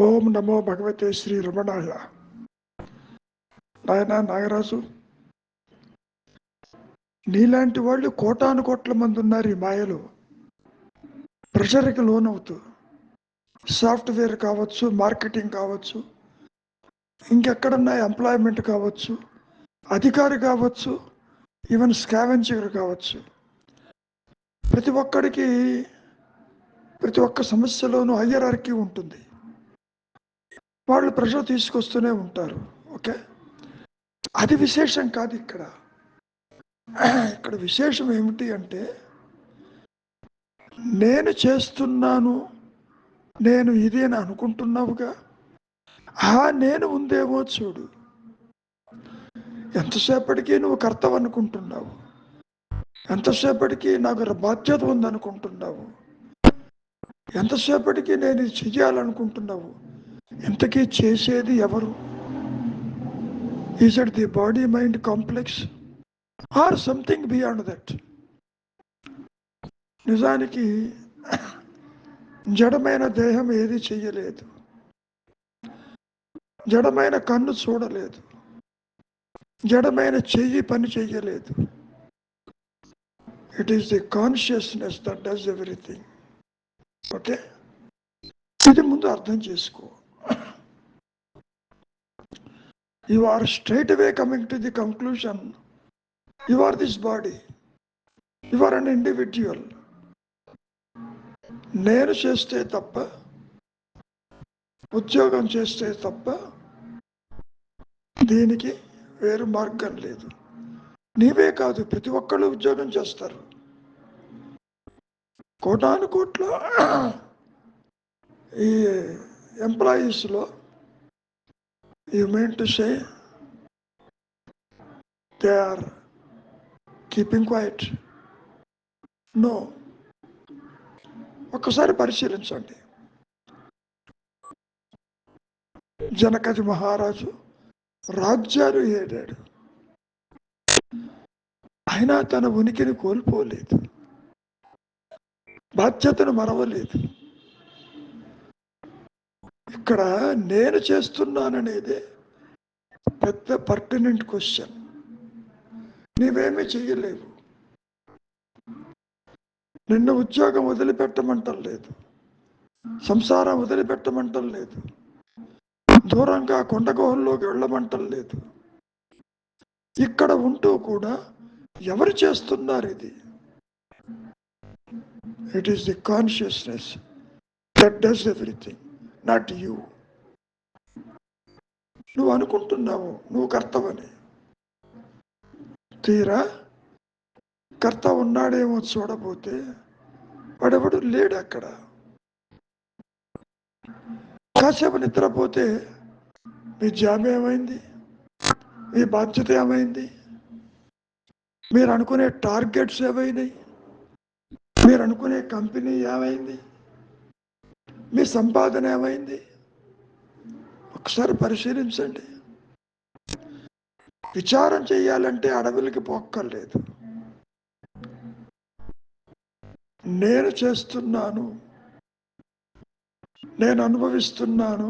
ఓం నమో భగవతే శ్రీ రమణాయ. నాయన నాగరాజు, నీలాంటి వాళ్ళు కోటాను కోట్ల మంది ఉన్నారు ఈ మాయలో. ప్రెషర్కి లోనవుతూ సాఫ్ట్వేర్ కావచ్చు, మార్కెటింగ్ కావచ్చు, ఇంకెక్కడన్నా ఎంప్లాయ్మెంట్ కావచ్చు, అధికారి కావచ్చు, ఈవెన్ స్కావెంజర్ కావచ్చు. ప్రతి ఒక్క సమస్యలోనూ హైయరార్కీ ఉంటుంది. వాళ్ళు ప్రెషర్ తీసుకొస్తూనే ఉంటారు. ఓకే, అది విశేషం కాదు. ఇక్కడ విశేషం ఏమిటి అంటే, నేను చేస్తున్నాను, నేను ఇది అని అనుకుంటున్నావుగా, నేను ఉందేమో చూడు. ఎంతసేపటికి నువ్వు కర్తవ్యం అనుకుంటున్నావు, ఎంతసేపటికి నాకు బాధ్యత ఉందనుకుంటున్నావు, ఎంతసేపటికి నేను ఇది చెయ్యాలనుకుంటున్నావు. ఇంతకీ చేసేది ఎవరు? Is it the body mind complex or something beyond that? నిజానికి జడమైన దేహం ఏది చెయ్యలేదు, జడమైన కన్ను చూడలేదు, జడమైన చెయ్యి పని చెయ్యలేదు. It is the consciousness that does everything. Okay, ఇది ముందు అర్థం చేసుకో. You are straight away coming to the conclusion, you are this body, you are an individual. నేను చేస్తే తప్ప, ఉద్యోగం చేస్తే తప్ప దీనికి వేరు మార్గం లేదు. నీవే కాదు, ప్రతి ఒక్కళ్ళు ఉద్యోగం చేస్తారు. కోటాను కోట్ల ఈ ఎంప్లాయీస్లో you mean to say they are keeping quiet? No. ఒక్కసారి పరిశీలించండి. జనకజ మహారాజు రాజ్యాలు ఏడాడు, అయినా తన ఉనికిని కోల్పోలేదు, బాధ్యతను మరవలేదు. ఇక్కడ నేను చేస్తున్నాననేదే పెద్ద పర్టినెంట్ క్వశ్చన్. నీవేమీ చెయ్యలేవు. నిన్ను ఉద్యోగం వదిలిపెట్టమంటం లేదు, సంసారం వదిలిపెట్టమంటం లేదు, దూరంగా కొండగుహల్లోకి వెళ్ళమంటం లేదు. ఇక్కడ ఉంటూ కూడా ఎవరు చేస్తున్నారు ఇది? It is the consciousness that does everything, not you. నువ్వు అనుకుంటున్నావు నువ్వు కర్తవని. తీరా కర్త ఉన్నాడేమో చూడబోతే వాడెవడు లేడు అక్కడ. కాసేపు నిద్రపోతే మీ జాబ్ ఏమైంది, మీ బాధ్యత ఏమైంది, మీరు అనుకునే టార్గెట్స్ ఏమైనాయి, మీరు అనుకునే కంపెనీ ఏమైంది, మీ సంపాదన ఏమైంది? ఒకసారి పరిశీలించండి. విచారం చేయాలంటే అడవులకి పోక్కర్లేదు. నేను చేస్తున్నాను, నేను అనుభవిస్తున్నాను,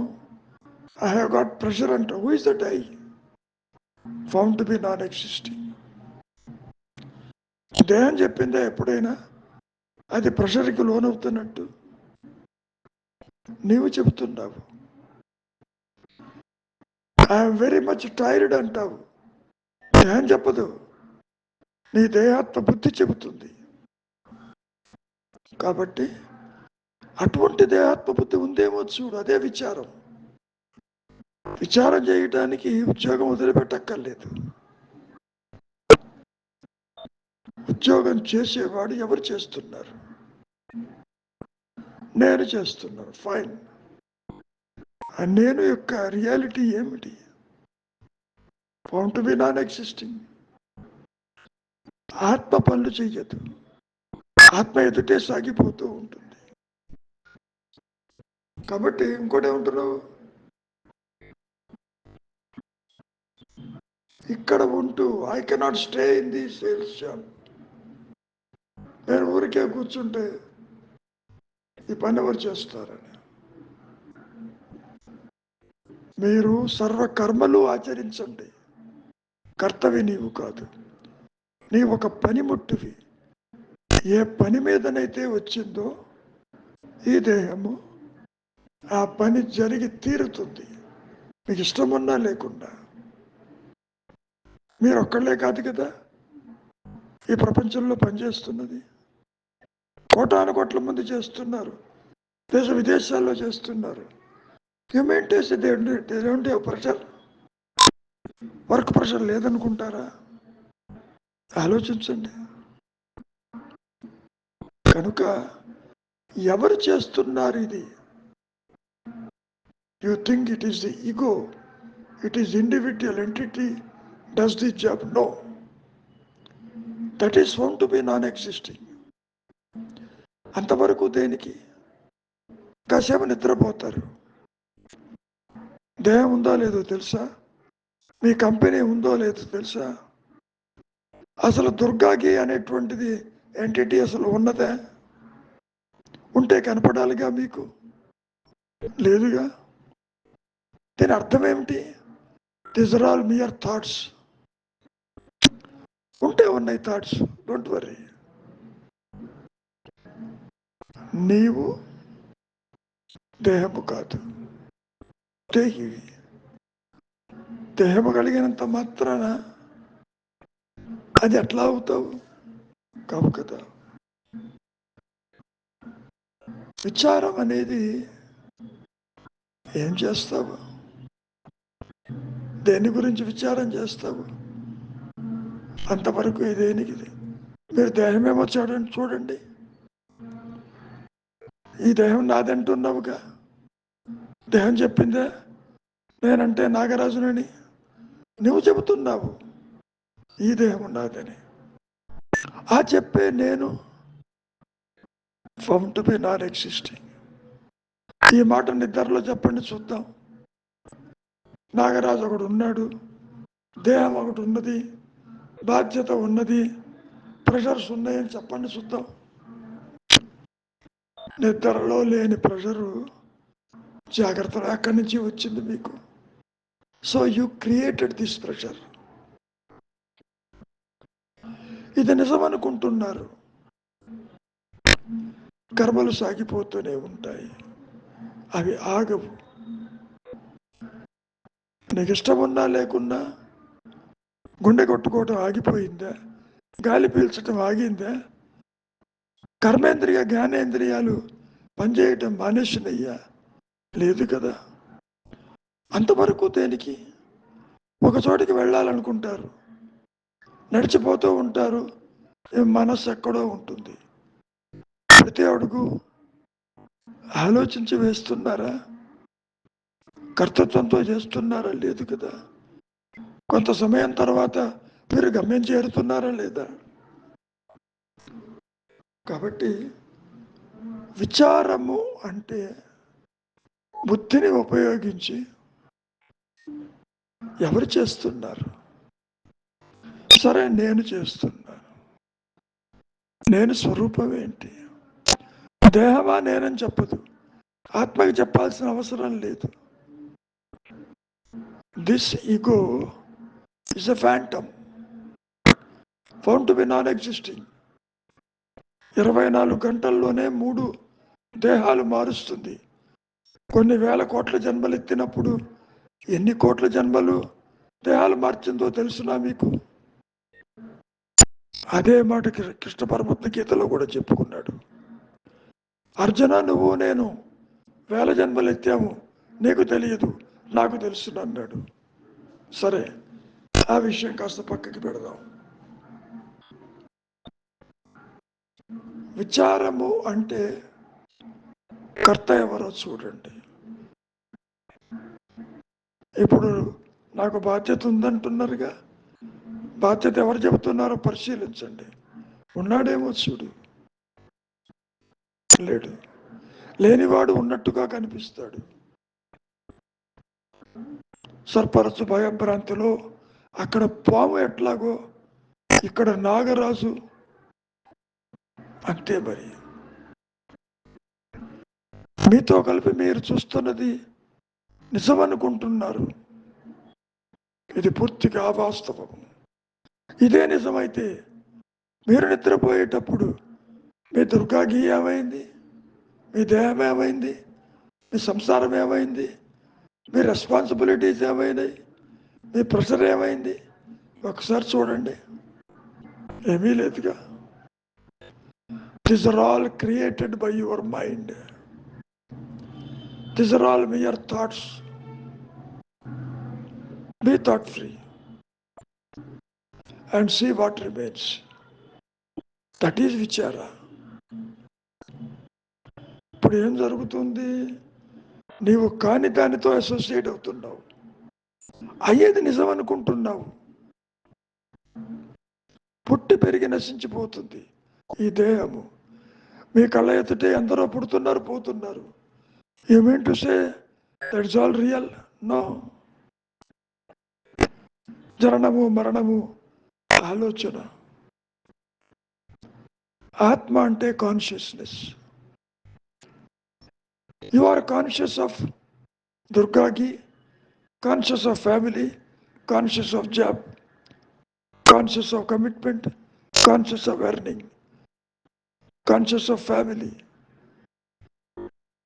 ఐ హ్యావ్ గాట్ ప్రెషర్ అంట. Who is that I? Found to be non existing. దేహం చెప్పిందే ఎప్పుడైనా అది ప్రెషర్కి లోనవుతున్నట్టు? నీవు చెబుతున్నావు ఐఎమ్ వెరీ మచ్ టైర్డ్ అంటావు. దేహం చెప్పదు, నీ దేహాత్మ బుద్ధి చెబుతుంది. కాబట్టి అటువంటి దేహాత్మ బుద్ధి ఉందేమో చూడు, అదే విచారం. విచారం చేయడానికి ఉద్యోగం వదిలిపెట్టక్కర్లేదు. ఉద్యోగం చేసేవాడు ఎవరు చేస్తున్నారు? నేను చేస్తున్నాను, ఫైన్. ఆ నేను యొక్క రియాలిటీ ఏమిటి? Found to be non existing. ఆత్మ పనులు చెయ్యదు, ఆత్మ ఎదుటే సాగిపోతూ ఉంటుంది. కాబట్టి ఇంకోటి ఏమంటున్నావు? ఇక్కడ ఉంటూ I cannot stay in the sales shop. నేను ఊరికే కూర్చుంటే ఈ పని ఎవరు చేస్తారని. మీరు సర్వకర్మలు ఆచరించండి. కర్తవి నీవు కాదు, నీ ఒక పనిముట్టువి. ఏ పని మీదనైతే వచ్చిందో ఈ దేహము, ఆ పని జరిగి తీరుతుంది, మీకు ఇష్టమున్నా లేకుండా. మీరు ఒక్కళ్ళే కాదు కదా ఈ ప్రపంచంలో పనిచేస్తున్నది. కోటాను కోట్ల మంది చేస్తున్నారు, దేశ విదేశాల్లో చేస్తున్నారు. హ్యూమెనిటీస్ దేవుంటే ప్రెషర్, వర్క్ ప్రెషర్ లేదనుకుంటారా? ఆలోచించండి. కనుక ఎవరు చేస్తున్నారు ఇది? You think it is the ego, it is individual entity does the job. No, that is found to be non existing. అంతవరకు దేనికి? కాసేపు నిద్రపోతారు. దేహం ఉందో లేదో తెలుసా? మీ కంపెనీ ఉందో లేదో తెలుసా? అసలు దుర్గాకి అనేటువంటిది ఎంటిటీ అసలు ఉన్నదే? ఉంటే కనపడాలిగా మీకు, లేదుగా. దీని అర్థం ఏమిటి? These are all mere thoughts. ఉంటే ఉన్నాయి థాట్స్, డోంట్ వరీ. నీవు దేహము కాదు, దేహివి. దేహము కలిగినంత మాత్రాన అది ఎట్లా అవుతావు? కావు కదా. విచారం అనేది ఏం చేస్తావు? దేని గురించి విచారం చేస్తావు? అంతవరకు దేనికి? మీరు దేహమేమో చూడండి. ఈ దేహం నాదంటున్నావుగా, దేహం చెప్పిందే నేనంటే నాగరాజునని నువ్వు చెబుతున్నావు. ఈ దేహం నాదని. ఆ చెప్పే నేను found to be non existing. ఈ మాట నిద్రలో చెప్పండి చూద్దాం. నాగరాజు ఒకడు ఉన్నాడు, దేహం ఒకటి ఉన్నది, బాధ్యత ఉన్నది, ప్రెషర్స్ ఉన్నాయని చెప్పండి చూద్దాం. నిద్రలో లేని ప్రెషరు జాగ్రత్తలో ఎక్కడి నుంచి వచ్చింది మీకు? So you created this pressure. ఇది నిజమనుకుంటున్నారు. కర్మలు సాగిపోతూనే ఉంటాయి, అవి ఆగవు. నీకు ఇష్టం ఉన్నా లేకున్నా గుండె కొట్టుకోవటం ఆగిపోయిందా? గాలి పీల్చటం ఆగిందా? కర్మేంద్రియ జ్ఞానేంద్రియాలు పనిచేయటం మానేసినయ్యా? లేదు కదా. అంతవరకు దేనికి? ఒక చోటికి వెళ్ళాలనుకుంటారు, నడిచిపోతూ ఉంటారు, మనస్సు ఎక్కడో ఉంటుంది. ప్రతి అడుగు ఆలోచించి వేస్తున్నారా? కర్తృత్వంతో చేస్తున్నారా? లేదు కదా. కొంత సమయం తర్వాత మీరు గమ్యం చేరుతున్నారా? లేదా. కాబట్టి విచారము అంటే బుద్ధిని ఉపయోగించి ఎవరు చేస్తున్నారు? సరే, నేను చేస్తున్నాను. నేను స్వరూపం ఏంటి? దేహమా నేనని చెప్పదు, ఆత్మకి చెప్పాల్సిన అవసరం లేదు. This ego is a phantom found to be non existing. 24 గంటల్లోనే 3 దేహాలు మారుస్తుంది. కొన్ని వేల కోట్ల జన్మలు ఎత్తినప్పుడు ఎన్ని కోట్ల జన్మలు దేహాలు మార్చిందో తెలుసునా మీకు? అదే మాట కృష్ణ పరమాత్మ గీతలో కూడా చెప్పుకున్నాడు. అర్జున, నువ్వు నేను వేల జన్మలు ఎత్తాము, నీకు తెలియదు, నాకు తెలుసు అన్నాడు. సరే, ఆ విషయం కాస్త పక్కకి పెడదాం. విచారము అంటే కర్త ఎవరో చూడండి. ఇప్పుడు నాకు బాధ్యత ఉందంటున్నారుగా, బాధ్యత ఎవరు చెబుతున్నారో పరిశీలించండి. ఉన్నాడేమో చూడు, లేడు. లేనివాడు ఉన్నట్టుగా కనిపిస్తాడు. సర్పరచు భయభ్రాంతిలో అక్కడ పాము ఎట్లాగో ఇక్కడ నాగరాజు అంతే. మరి మీతో కలిపి మీరు చూస్తున్నది నిజమనుకుంటున్నారు. ఇది పూర్తిగా అవాస్తవం. ఇదే నిజమైతే మీరు నిద్రపోయేటప్పుడు మీ దుర్గాగి ఏమైంది, మీ దేహం ఏమైంది, మీ సంసారం ఏమైంది, మీ రెస్పాన్సిబిలిటీస్ ఏమైనాయి, మీ ప్రెషర్ ఏమైంది ఒకసారి చూడండి. ఏమీ లేదుగా. These are all created by your mind. These are all mere thoughts. Be thought free and see what remains. That is vichara. ఇప్పుడు ఏం జరుగుతుంది? నీవు కాని దానితో అసోసియేట్ అవుతున్నావు, అయ్యేది నిజం అనుకుంటున్నావు. పుట్టి పెరిగి నశించిపోతుంది ఈ దేహము. మీ కళ్ళ ఎత్తుటే ఎందరో పుడుతున్నారు, పోతున్నారు. You mean to say that's all real? No. జననము మరణము ఆలోచన. ఆత్మ అంటే consciousness. You are conscious of దుర్గాకి, conscious of family, conscious of job, conscious of commitment, conscious of earning, conscious of family.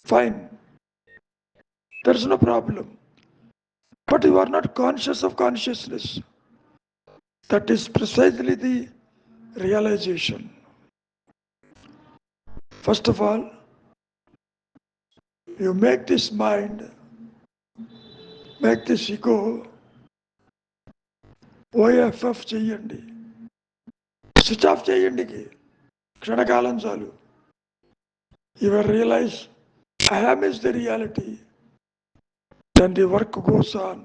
Fine, there is no problem. But you are not conscious of consciousness. That is precisely the realization. First of all, you make this mind, make this ego OFF చేయండి, switch off చేయండి, క్షణకాలం చాలు. You will realize I am is the reality. Then the work goes on.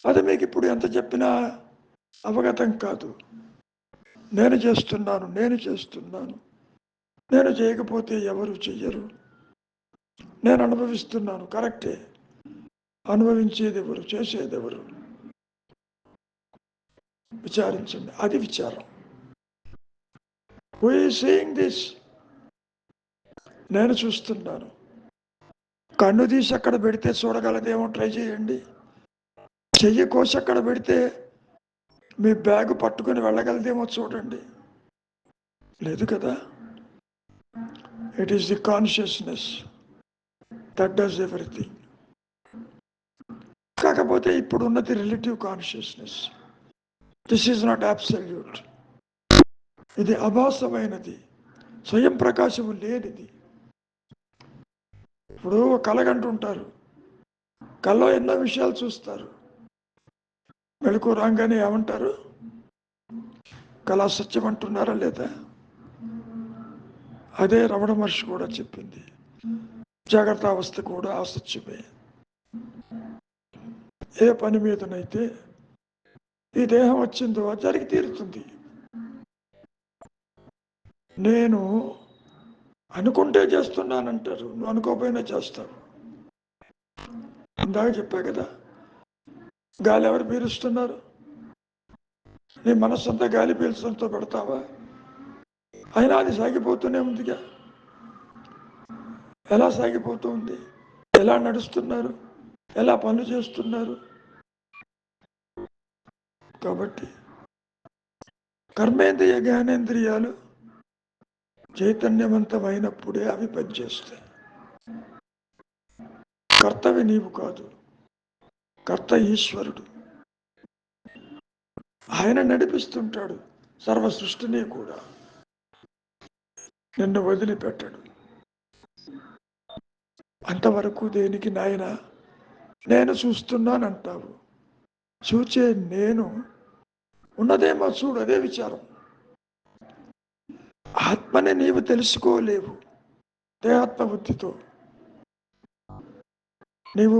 అది మీకు ఇప్పుడు ఎంత చెప్పినా అవగతం కాదు. నేను చేస్తున్నాను, నేను చేస్తున్నాను, నేను చేయకపోతే ఎవరు చెయ్యరు, నేను అనుభవిస్తున్నాను. కరెక్టే, అనుభవించేది ఎవరు, చేసేది ఎవరు? విచారించండి, అది విచారం. Who is saying this? నేను చూస్తున్నాను. కన్ను తీసి అక్కడ పెడితే చూడగలదేమో ట్రై చేయండి. చెయ్యి కోసి అక్కడ పెడితే మీ బ్యాగ్ పట్టుకుని వెళ్ళగలదేమో చూడండి. లేదు కదా. It is the consciousness that does everything. కాకపోతే ఇప్పుడు ఉన్నది relative consciousness. This is not absolute. ఇది అభాసమైనది, స్వయం ప్రకాశము లేనిది. ఇప్పుడు కలగంటుంటారు, కల్లో ఎన్నో విషయాలు చూస్తారు. మెలకు రాగానే ఏమంటారు? కళా సత్యం అంటున్నారా లేదా? అదే రమణ మహర్షి కూడా చెప్పింది. జాగ్రత్త అవస్థ కూడా అసత్యమే. ఏ పని మీదనైతే ఈ దేహం వచ్చిందో అది జరిగి తీరుతుంది. నేను అనుకుంటే చేస్తున్నానంటారు, నువ్వు అనుకోకపోయినా చేస్తావు. ఇందాక చెప్పా కదా, గాలి ఎవరు పీలుస్తున్నారు? నీ మనస్సంతా గాలి పీల్చడంతో పెడతావా? అయినా అది సాగిపోతూనే ఉందిగా. ఎలా సాగిపోతుంది? ఎలా నడుస్తున్నారు, ఎలా పనులు చేస్తున్నారు? కాబట్టి కర్మేంద్రియ జ్ఞానేంద్రియాలు చైతన్యవంతమైనప్పుడే అవి పనిచేస్తాయి. కర్తవి నీవు కాదు, కర్త ఈశ్వరుడు. ఆయన నడిపిస్తుంటాడు సర్వ సృష్టిని కూడా, నిన్ను వదిలిపెట్టడు. అంతవరకు దేనికి నాయన నేను చూస్తున్నానంటావు? చూచే నేను ఉన్నదేమో చూడు, అదే విచారం. ఆత్మని నీవు తెలుసుకోలేవు దేహాత్మ బుద్ధితో. నీవు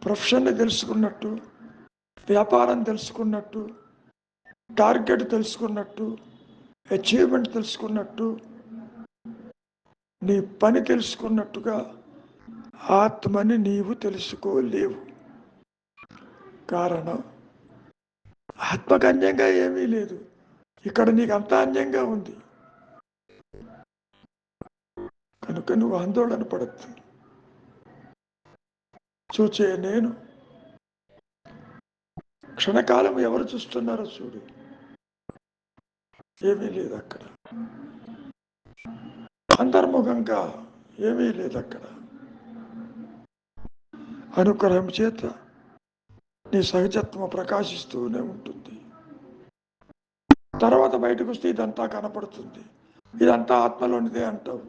ప్రొఫెషన్ని తెలుసుకున్నట్టు, వ్యాపారం తెలుసుకున్నట్టు, టార్గెట్ తెలుసుకున్నట్టు, అచీవ్మెంట్ తెలుసుకున్నట్టు, నీ పని తెలుసుకున్నట్టుగా ఆత్మని నీవు తెలుసుకోలేవు. కారణం, ఆత్మకు అన్యంగా ఏమీ లేదు. ఇక్కడ నీకు అంతా అన్యంగా ఉంది. కనుక నువ్వు ఆందోళన పడద్దు. చూచే నేను క్షణకాలం ఎవరు చూస్తున్నారో చూడు, ఏమీ లేదు అక్కడ. అంతర్ముఖంగా ఏమీ లేదు అక్కడ. అనుగ్రహం చేత నీ సహజత్వం ప్రకాశిస్తూనే ఉంటుంది. తర్వాత బయటకు వస్తే ఇదంతా కనపడుతుంది, ఇదంతా ఆత్మలోనిదే అంటావు.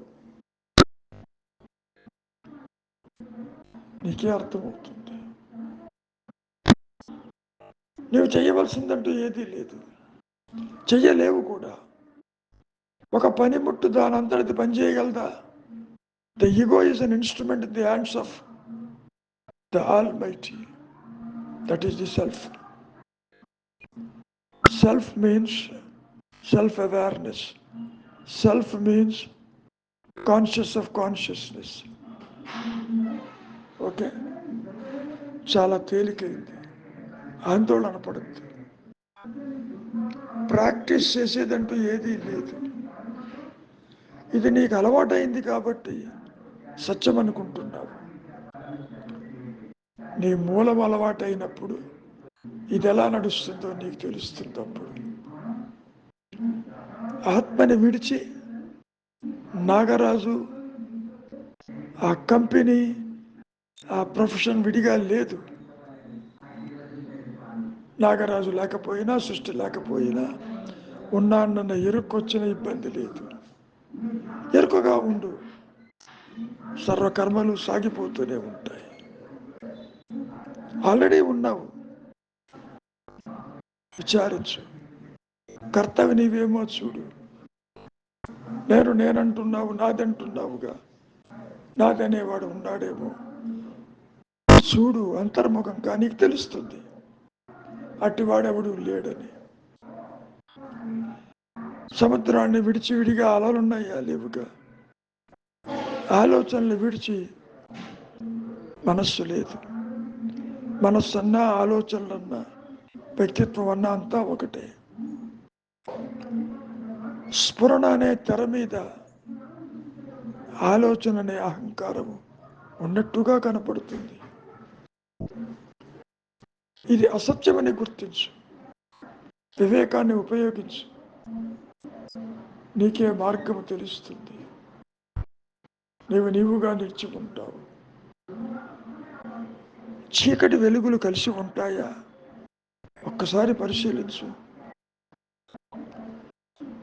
నీకే అర్థమవుతుంది. నువ్వు చేయవలసిందంటూ ఏదీ లేదు, చెయ్యలేవు కూడా. ఒక పనిముట్టు దానంతటిది పని చేయగలదా? The ego is an instrument in the hands of the almighty. That is the self. Self means self awareness. Self means conscious of consciousness. Okay, చాలా తేలికైంది, ఆందోళన పడుతుంది. ప్రాక్టీస్ చేసేదంటూ ఏదీ లేదు. ఇది నీకు అలవాటైంది కాబట్టి సత్యం అనుకుంటున్నావు. నీ మూలం అలవాటైనప్పుడు ఇది ఎలా నడుస్తుందో నీకు తెలుస్తుంది. అప్పుడు ఆత్మని విడిచి నాగరాజు ఆ కంపెనీ ఆ ప్రొఫెషన్ విడిగా లేదు. నాగరాజు లేకపోయినా, సృష్టి లేకపోయినా ఉన్నానన్న ఎరుకొచ్చిన ఇబ్బంది లేదు. ఎరుకగా ఉండు, సర్వకర్మలు సాగిపోతూనే ఉంటాయి. ఆల్రెడీ ఉన్నావు, విచారించు. కర్తవి నీవేమో చూడు. నేనంటున్నావు, నాదంటున్నావుగా. నాదనేవాడు ఉన్నాడేమో చూడు. అంతర్ముఖంగా నీకు తెలుస్తుంది అట్టివాడెవడు లేడని. సముద్రాన్ని విడిచి విడిగా అలలున్నాయా? లేవుగా. ఆలోచనలు విడిచి మనస్సు లేదు. మనస్సు అన్నా, ఆలోచనలన్నా, వ్యక్తిత్వం అన్నా అంతా ఒకటే. స్ఫురణ అనే తెర మీద ఆలోచన అనే అహంకారము ఉన్నట్టుగా కనపడుతుంది. ఇది అసత్యమని గుర్తించు, వివేకాన్ని ఉపయోగించు, నీకే మార్గము తెలుస్తుంది. నీవుగా నిలిచి ఉంటావు. చీకటి వెలుగులు కలిసి ఉంటాయా? ఒక్కసారి పరిశీలించు.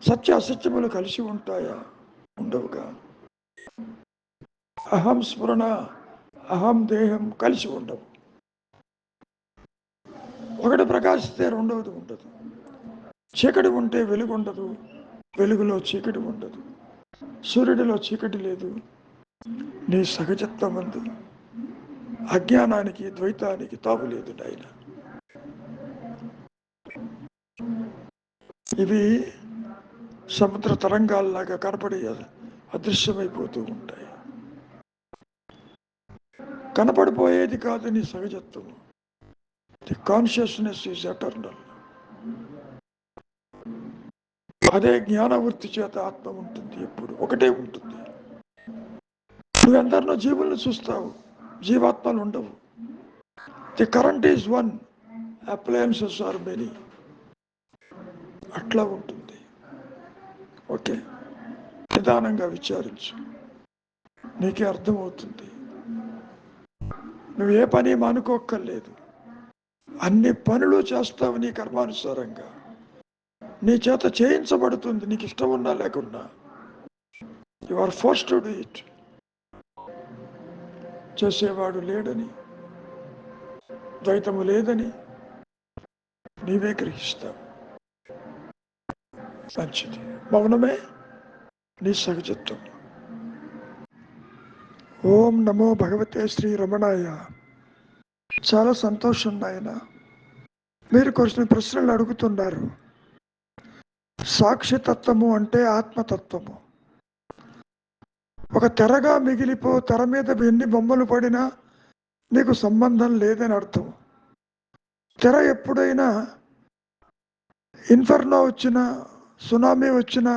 సత్య అసత్యములు కలిసి ఉంటాయా? ఉండవుగా. అహం స్ఫురణ, అహం దేహం కలిసి ఉండవు. ఒకటి ప్రకాశిస్తే రెండవది ఉండదు. చీకటి ఉంటే వెలుగు ఉండదు, వెలుగులో చీకటి ఉండదు. సూర్యుడిలో చీకటి లేదు. నీ సహజత్వమందు అజ్ఞానానికి, ద్వైతానికి తావు లేదు నాయన. ఇవి సముద్ర తరంగాల్లాగా కనపడి అదృశ్యమైపోతూ ఉంటాయి. కనపడిపోయేది కాదు నీ సహజత్వం. The consciousness is eternal. అదే జ్ఞానవృత్తి చేత ఆత్మ ఉంటుంది, ఎప్పుడు ఒకటే ఉంటుంది. నువ్వెందరినో జీవులను చూస్తావు, జీవాత్మలు ఉండవు. The current is one, appliances are many. అట్లా ఉంటుంది. ఓకే, నిదానంగా విచారించు, నీకే అర్థమవుతుంది. నువ్వు ఏ పని మానుకోక్కర్లేదు, అన్ని పనులు చేస్తావు నీ కర్మానుసారంగా. నీ చేత చేయించబడుతుంది, నీకు ఇష్టం ఉన్నా లేకున్నా. You are forced to do it. చేసేవాడు లేడని, ద్వైతము లేదని నీవే గ్రహిస్తావు. మంచిది, మౌనమే నీ సహజత్వం. ఓం నమో భగవతే శ్రీ రమణాయ. చాలా సంతోషం నాయన, మీరు కొన్ని ప్రశ్నలు అడుగుతున్నారు. సాక్షితత్వము అంటే ఆత్మతత్వము. ఒక తెరగా మిగిలిపో, తెర మీద ఎన్ని బొమ్మలు పడినా నీకు సంబంధం లేదని అర్థం. తెర ఎప్పుడైనా ఇన్ఫర్నో వచ్చినా, సునామీ వచ్చినా,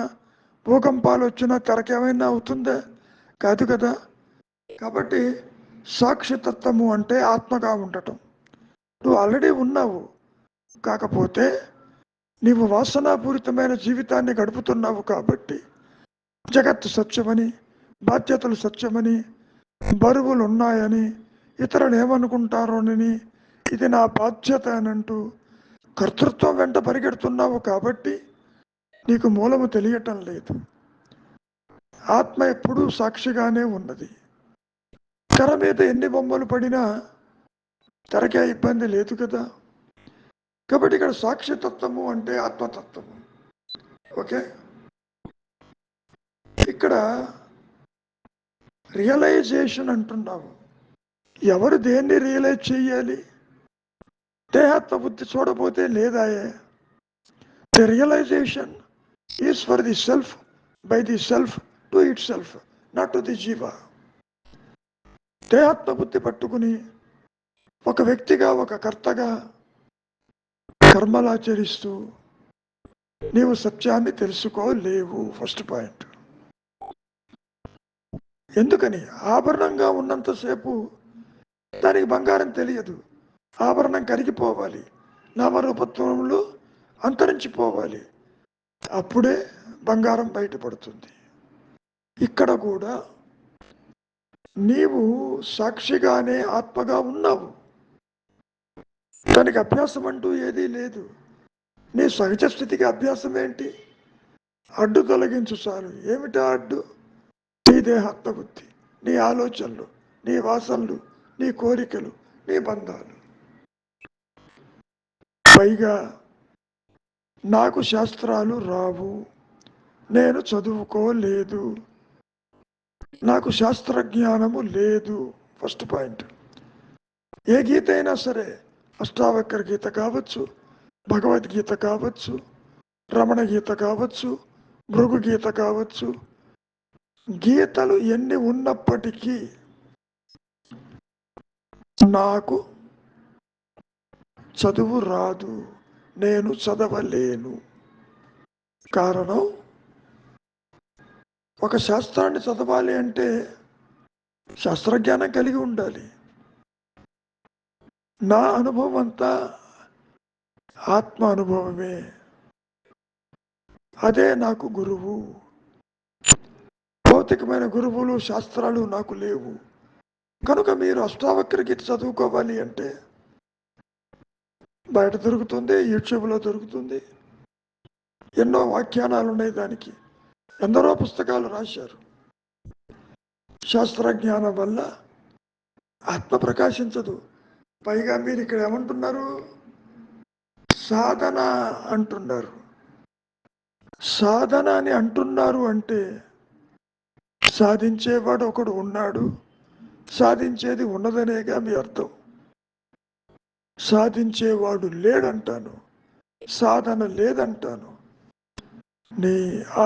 భూకంపాలు వచ్చినా తెరకేమైనా అవుతుందా? కాదు కదా. కాబట్టి సాక్షితత్వము అంటే ఆత్మగా ఉండటం. నువ్వు ఆల్రెడీ ఉన్నావు, కాకపోతే నీవు వాసనాపూరితమైన జీవితాన్ని గడుపుతున్నావు కాబట్టి జగత్తు సత్యమని, బాధ్యతలు సత్యమని, బరువులు ఉన్నాయని, ఇతరులు ఏమనుకుంటారోనని, ఇది నా బాధ్యత అని అంటూ కర్తృత్వం వెంట పరిగెడుతున్నావు కాబట్టి నీకు మూలము తెలియటం లేదు. ఆత్మ ఎప్పుడూ సాక్షిగానే ఉన్నది. తెర మీద ఎన్ని బొమ్మలు పడినా తెరకే ఇబ్బంది లేదు కదా. కాబట్టి ఇక్కడ సాక్షితత్వము అంటే ఆత్మతత్వము. ఓకే, ఇక్కడ రియలైజేషన్ అంటున్నాము. ఎవరు దేన్ని రియలైజ్ చేయాలి? దేహాత్మ బుద్ధి చూడబోతే లేదాయే. The realization is for the self, by the self, to itself, not to the jiva. దేహాత్మ బుద్ధి పట్టుకుని ఒక వ్యక్తిగా, ఒక కర్తగా కర్మలాచరిస్తూ నీవు సత్యాన్ని తెలుసుకోలేవు. First point. ఎందుకని? ఆభరణంగా ఉన్నంతసేపు దానికి బంగారం తెలియదు. ఆభరణం కరిగిపోవాలి, నామరూపత్వంలో అంతరించిపోవాలి, అప్పుడే బంగారం బయటపడుతుంది. ఇక్కడ కూడా నీవు సాక్షిగానే ఆత్మగా ఉన్నావు. దానికి అభ్యాసం అంటూ ఏదీ లేదు. నీ సహజ స్థితికి అభ్యాసం ఏంటి? అడ్డు తొలగించు చాలు. ఏమిటా అడ్డు? నీ దేహాత్మ బుద్ధి, నీ ఆలోచనలు, నీ వాసనలు, నీ కోరికలు, నీ బంధాలు. పైగా నాకు శాస్త్రాలు రావు, నేను చదువుకోలేదు, నాకు శాస్త్రజ్ఞానము లేదు. First point. ఏ గీత అయినా సరే, అష్టావక్ర గీత కావచ్చు, భగవద్గీత కావచ్చు, రమణ గీత కావచ్చు, భృగు గీత కావచ్చు, గీతలు ఎన్ని ఉన్నప్పటికీ నాకు చదువు రాదు, నేను చదవలేను. కారణం, ఒక శాస్త్రాన్ని చదవాలి అంటే శాస్త్రజ్ఞానం కలిగి ఉండాలి. నా అనుభవం అంతా ఆత్మ అనుభవమే. అదే నాకు గురువు. భౌతికమైన గురువులు, శాస్త్రాలు నాకు లేవు. కనుక మీరు అష్టావక్ర గీత చదువుకోవాలి అంటే బయట దొరుకుతుంది, యూట్యూబ్లో దొరుకుతుంది. ఎన్నో వ్యాఖ్యానాలు ఉన్నాయి దానికి. ఎందరో పుస్తకాలు రాశారు. శాస్త్రజ్ఞానం వల్ల ఆత్మ ప్రకాశించదు. పైగా మీరు ఇక్కడ ఏమంటున్నారు? సాధన అంటున్నారు. సాధన అని అంటున్నారు అంటే సాధించేవాడు ఒకడు ఉన్నాడు, సాధించేది ఉన్నదనేగా మీ అర్థం. సాధించేవాడు లేడంటాను, సాధన లేదంటాను. నీ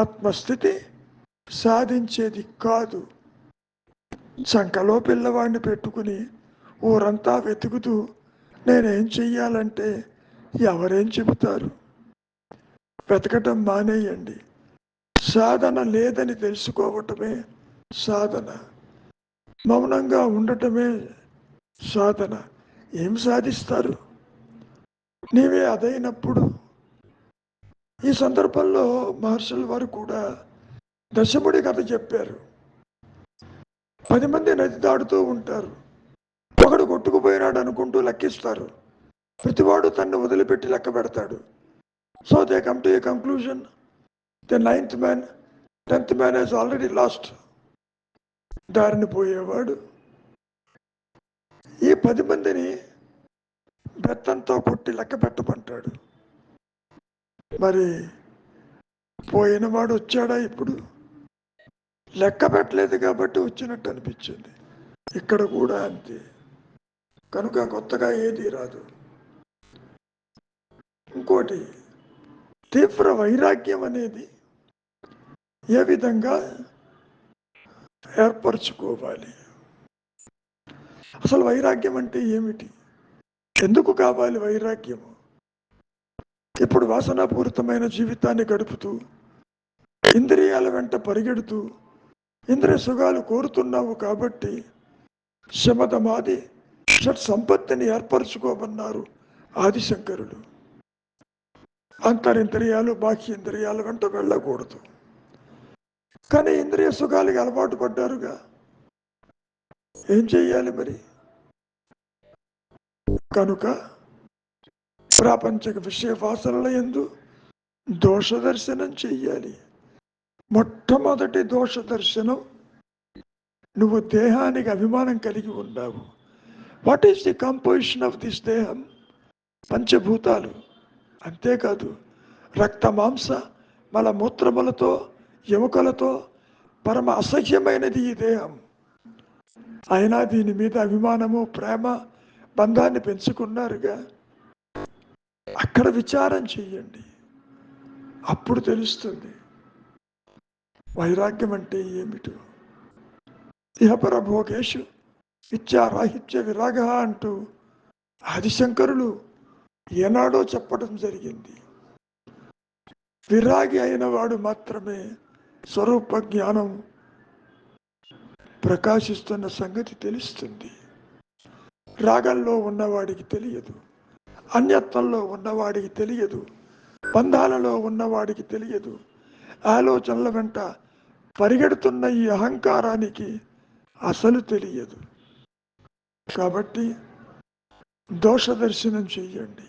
ఆత్మస్థితి సాధించేది కాదు. సంకలో పిల్లవాడిని పెట్టుకుని ఊరంతా వెతుకుతూ నేనేం చెయ్యాలంటే ఎవరేం చెబుతారు? వెతకటం మానేయండి. సాధన లేదని తెలుసుకోవటమే సాధన. మౌనంగా ఉండటమే సాధన. ఏం సాధిస్తారు? నీవే అదైనప్పుడు. ఈ సందర్భంలో మహర్షుల వారు కూడా దశముడి కథ చెప్పారు. 10 మంది నది దాడుతూ ఉంటారు. ఒకడు కొట్టుకుపోయినాడు అనుకుంటూ లెక్కిస్తారు. ప్రతివాడు తన్ను వదిలిపెట్టి లెక్క పెడతాడు. So they come to a conclusion. The 9th man, 10th man has already lost. దారిని పోయేవాడు ఈ 10 మందిని బెత్తంతో కొట్టి లెక్క పెట్టమంటాడు. మరి పోయినవాడు వచ్చాడా? ఇప్పుడు లెక్క పెట్టలేదు కాబట్టి వచ్చినట్టు అనిపించింది. ఇక్కడ కూడా అంతే. కనుక కొత్తగా ఏది రాదు. ఇంకోటి, తీవ్ర వైరాగ్యం అనేది ఏ విధంగా ఏర్పరచుకోవాలి? అసలు వైరాగ్యం అంటే ఏమిటి? ఎందుకు కావాలి వైరాగ్యము? ఇప్పుడు వాసనాపూరితమైన జీవితాన్ని గడుపుతూ ఇంద్రియాల వెంట పరిగెడుతూ ఇంద్రియ సుఖాలు కోరుతున్నావు కాబట్టి శమధమాది షట్ సంపత్తిని ఏర్పరచుకోమన్నారు ఆదిశంకరులు. అంతరింద్రియాలు బాహ్యేంద్రియాల వెంట వెళ్ళకూడదు. కానీ ఇంద్రియ సుఖాలకి అలవాటు పడ్డారుగా, ఏం చెయ్యాలి మరి? కనుక ప్రాపంచిక విషయ వాసనల యందు దోష దర్శనం చెయ్యాలి. మొట్టమొదటి దోష దర్శనం, నువ్వు దేహానికి అభిమానం కలిగి ఉన్నావు. What is the composition of this దేహం? పంచభూతాలు. అంతేకాదు రక్త మాంస మల మూత్రములతో ఎముకలతో పరమ అసహ్యమైనది ఈ దేహం. అయినా దీని మీద అభిమానము ప్రేమ బంధాన్ని పెంచుకున్నారుగా. అక్కడ విచారం చెయ్యండి, అప్పుడు తెలుస్తుంది వైరాగ్యం అంటే ఏమిటో. ఇహపర భోగేషు ఇచ్చారాహిత్య విరాగ అంటూ ఆదిశంకరులు ఏనాడో చెప్పడం జరిగింది. విరాగి అయిన వాడు మాత్రమే స్వరూప జ్ఞానం ప్రకాశిస్తున్న సంగతి తెలుస్తుంది. రాగంలో ఉన్నవాడికి తెలియదు, అన్యత్వంలో ఉన్నవాడికి తెలియదు, బంధాలలో ఉన్నవాడికి తెలియదు, ఆలోచనల వెంట పరిగెడుతున్న ఈ అహంకారానికి అసలు తెలియదు. కాబట్టి దోష దర్శనం చెయ్యండి.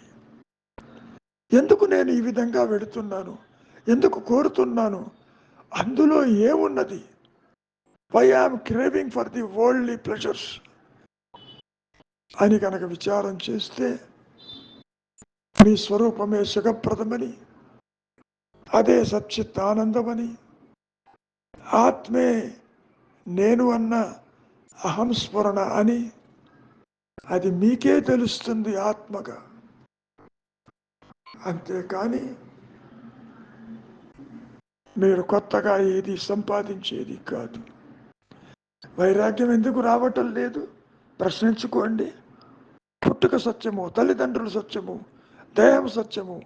ఎందుకు నేను ఈ విధంగా వెళుతున్నాను, ఎందుకు కోరుతున్నాను, అందులో ఏమున్నది? Why I'm craving for the worldly pleasures అని కనుక విచారం చేస్తే మీ స్వరూపమే సుఖప్రదమని, అదే సచ్చిత్ ఆనందమని, ఆత్మే నేను అన్న అహంస్మరణ అని అది మీకే తెలుస్తుంది ఆత్మగా. అంతేకాని మీరు కొత్తగా ఏది సంపాదించేది కాదు. వైరాగ్యం ఎందుకు రావటం లేదు ప్రశ్నించుకోండి. పుట్టుక సత్యము, తల్లిదండ్రులు సత్యము, దేహం సత్యము,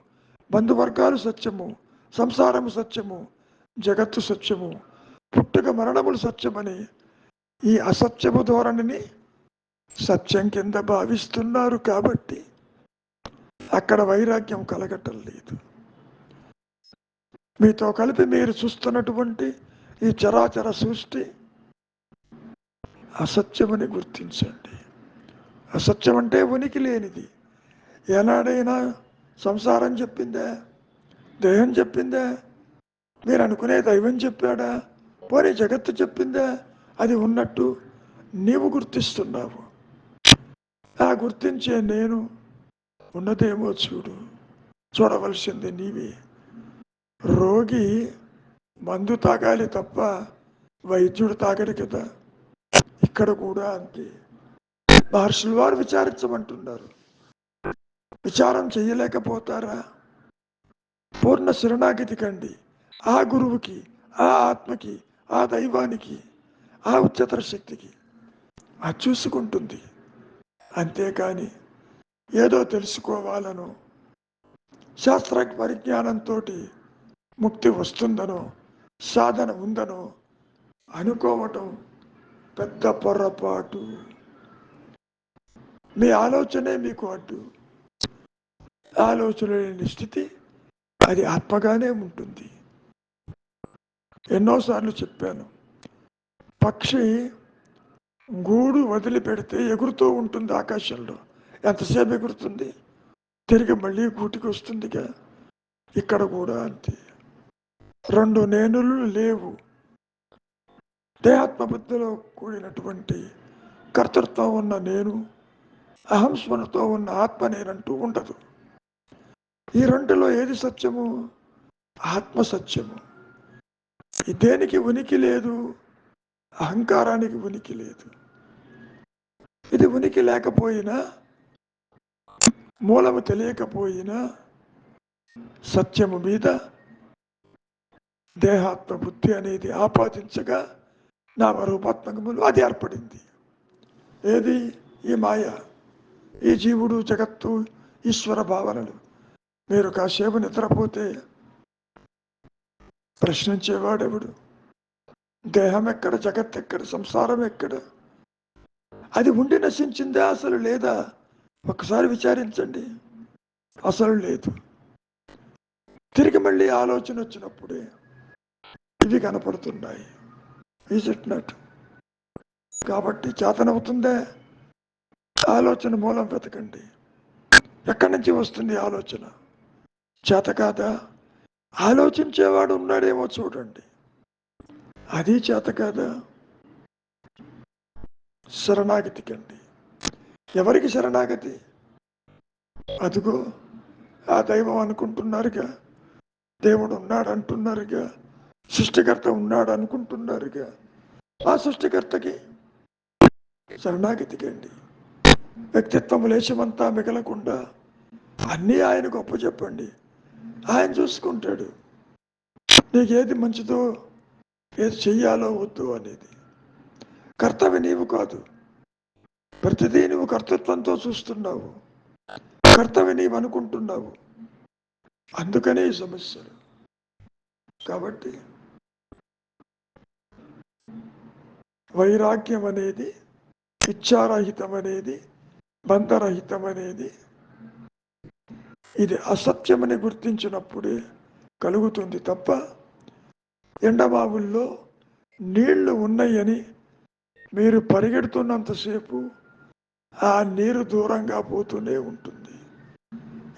బంధువర్గాలు సత్యము, సంసారము సత్యము, జగత్తు సత్యము, పుట్టుక మరణములు సత్యమని ఈ అసత్యము ధోరణిని సత్యం కింద భావిస్తున్నారు. కాబట్టి అక్కడ వైరాగ్యం కలగటం లేదు. మీతో కలిపి మీరు చూస్తున్నటువంటి ఈ చరాచర సృష్టి అసత్యమని గుర్తించండి. అసత్యం అంటే ఉనికి లేనిది. ఏనాడైనా సంసారం చెప్పిందా, దేహం చెప్పిందా, మీరు అనుకునే దైవం చెప్పాడా, పోనీ జగత్తు చెప్పిందా? అది ఉన్నట్టు నీవు గుర్తిస్తున్నావు. ఆ గుర్తించే నేను ఉన్నదేమో చూడు. చూడవలసింది నీవే. రోగి మందు తాగాలి తప్ప వైద్యుడు తాగడు కదా. ఇక్కడ కూడా అంతే. మహర్షులు వారు విచారించమంటున్నారు. విచారం చెయ్యలేకపోతారా? పూర్ణ శరణాగతి కండి ఆ గురువుకి, ఆ ఆత్మకి, ఆ దైవానికి, ఆ ఉच्चतर శక్తికి. అది చూసుకుంటుంది. అంతేకాని ఏదో తెలుసుకోవాలనో, శాస్త్ర పరిజ్ఞానంతో ముక్తి వస్తుందనో, సాధన ఉందనో అనుకోవటం పెద్ద పొరపాటు. మీ ఆలోచనే మీకు అడ్డు. ఆలోచన లేని స్థితి అది ఆత్మగానే ఉంటుంది. ఎన్నోసార్లు చెప్పాను, పక్షి గూడు వదిలిపెడితే ఎగురుతూ ఉంటుంది ఆకాశంలో. ఎంతసేపు ఎగురుతుంది? తిరిగి మళ్ళీ గూటికి వస్తుందిగా. ఇక్కడ కూడా అంతే. రెండు నేనులు లేవు. దేహాత్మబుద్ధిలో కూడినటువంటి కర్తృత్వం ఉన్న నేను, అహంస్మరణతో ఉన్న ఆత్మ నేనంటూ ఉండదు. ఈ రెండులో ఏది సత్యము? ఆత్మ సత్యము. దేనికి ఉనికి లేదు? అహంకారానికి ఉనికి లేదు. ఇది ఉనికి లేకపోయినా, మూలము తెలియకపోయినా సత్యము మీద దేహాత్మ బుద్ధి అనేది ఆపాదించగా నామరూపాత్మకములు అది ఏర్పడింది. ఏది? ఈ మాయ, ఈ జీవుడు, జగత్తు, ఈశ్వర భావనలు. మీరు కాసేపు నిద్రపోతే ప్రశ్నించేవాడెవడు? దేహం ఎక్కడ, జగత్ ఎక్కడ, సంసారం ఎక్కడ? అది ఉండి నశించిందా అసలు లేదా? ఒకసారి విచారించండి. అసలు లేదు. తిరిగి మళ్ళీ ఆలోచన వచ్చినప్పుడే ఇవి కనపడుతున్నాయి. Is it not? కాబట్టి చేతనవుతుందే ఆలోచన మూలం వెతకండి. ఎక్కడి నుంచి వస్తుంది ఆలోచన? చేత కాదా? ఆలోచించేవాడు ఉన్నాడేమో చూడండి, అది చేత కాదా? శరణాగతికండి. ఎవరికి శరణాగతి? అదిగో ఆ దైవం అనుకుంటున్నారుగా, దేవుడు ఉన్నాడు అంటున్నారుగా, సృష్టికర్త ఉన్నాడు అనుకుంటున్నారుగా, ఆ సృష్టికర్తకి శరణాగతికండి. వ్యక్తిత్వం లేచమంతా మిగలకుండా అన్నీ ఆయన గొప్ప చెప్పండి. ఆయన చూసుకుంటాడు నీకేది మంచిదో, ఏది చెయ్యాలో వద్దు అనేది. కర్తవ్య నీవు కాదు. ప్రతిదీ నువ్వు కర్తృత్వంతో చూస్తున్నావు, కర్తవ్య నీవు అనుకుంటున్నావు. అందుకనే ఈ సమస్యలు. కాబట్టి వైరాగ్యం అనేది, ఇచ్ఛారహితం అనేది, బంధరహితం అనేది ఇది అసత్యమని గుర్తించినప్పుడే కలుగుతుంది తప్ప ఎండమావుల్లో నీళ్లు ఉన్నాయని మీరు పరిగెడుతున్నంతసేపు ఆ నీరు దూరంగా పోతూనే ఉంటుంది.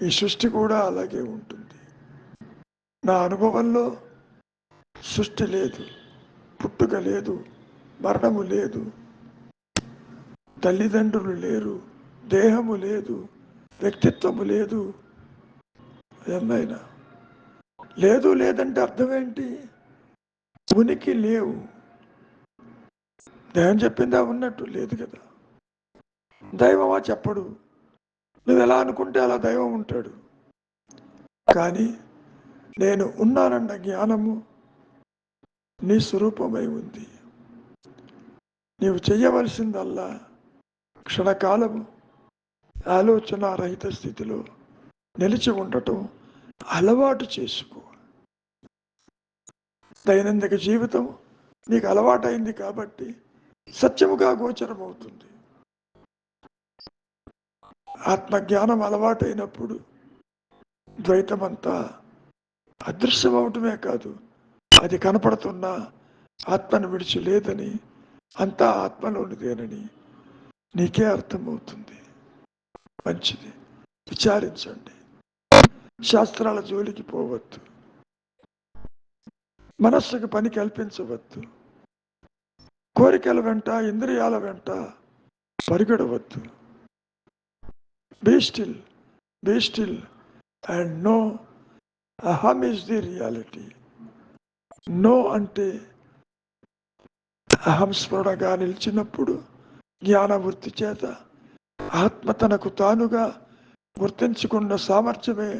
ఈ సృష్టి కూడా అలాగే ఉంటుంది. నా అనుభవంలో సృష్టి లేదు, పుట్టుక లేదు, మరణము లేదు, తల్లిదండ్రులు లేరు, దేహము లేదు, వ్యక్తిత్వము లేదు. ఏమైనా లేదు లేదంటే అర్థం ఏంటి? ఉనికి లేవు. దైవం చెప్పిందా ఉన్నట్టు లేదు కదా. దైవమా చెప్పడు. నువ్వు ఎలా అనుకుంటే అలా దైవం ఉంటాడు. కానీ నేను ఉన్నానన్న జ్ఞానము నీ స్వరూపమై ఉంది. నీవు చెయ్యవలసిందల్లా క్షణకాలము ఆలోచన రహిత స్థితిలో నిలిచి ఉండటం అలవాటు చేసుకో. దైనందిక జీవితం నీకు అలవాటైంది కాబట్టి సత్యముగా గోచరమవుతుంది. ఆత్మజ్ఞానం అలవాటైనప్పుడు ద్వైతమంతా అదృశ్యమవటమే కాదు, అది కనపడుతున్న ఆత్మను విడిచి లేదని, అంతా ఆత్మలోనిదేనని నీకే అర్థమవుతుంది. మంచిది, విచారించండి. శాస్త్రాల జోలికి పోవద్దు, మనస్సుకు పని కల్పించవద్దు, కోరికల వెంట ఇంద్రియాల వెంట పరిగెడవద్దు. Be still, be still and know aham is the reality. Know అంటే అహం స్ఫురణగా నిలిచినప్పుడు జ్ఞానవృత్తి చేత ఆత్మ తనకు తానుగా గుర్తించుకున్న సామర్థ్యమే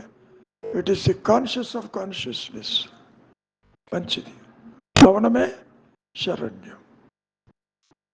it is the conscious of consciousness. మంచిది. భవనమే శరణ్యం.